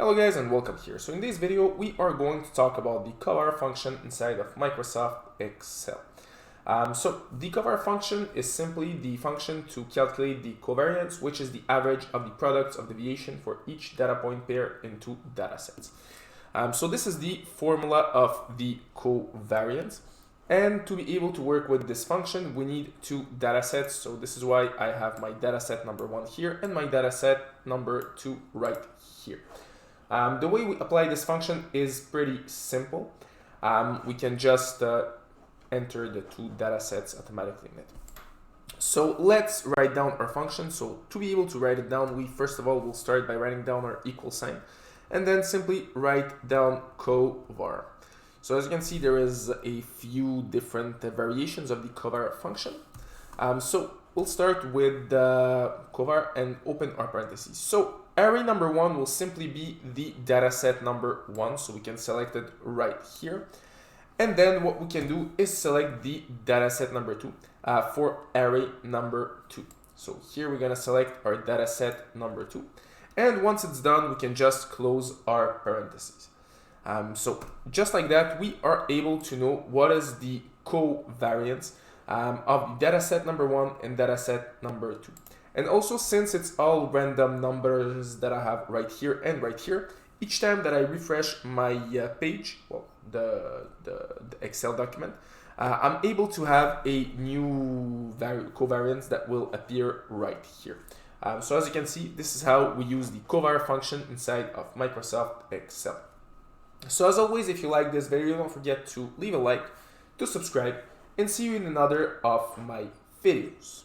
Hello guys and welcome here. So in this video we are going to talk about the COVAR function inside of Microsoft Excel. So the COVAR function is simply the function to calculate the covariance, which is the average of the products of deviation for each data point pair in two data sets. So this is the formula of the covariance. And to be able to work with this function, we need two data sets. So this is why I have my data set number 1 here and my data set number 2 right here. The way we apply this function is pretty simple. We can just enter the two data sets automatically in it. So let's write down our function. So to be able to write it down, we first of all will start by writing down our equal sign and then simply write down COVAR. So as you can see, there is a few different variations of the COVAR function. So we'll start with the COVAR and open our parentheses. So array number 1 will simply be the data set number 1. So we can select it right here. And then what we can do is select the data set number 2 for array number 2. So here we're going to select our data set number 2. And once it's done, we can just close our parentheses. So just like that, we are able to know what is the covariance of data set number 1 and data set number 2. And also, since it's all random numbers that I have right here and right here, each time that I refresh my page, well, the Excel document, I'm able to have a new covariance that will appear right here. So as you can see, this is how we use the COVAR function inside of Microsoft Excel. So as always, if you like this video, don't forget to leave a like, to subscribe, and see you in another of my videos.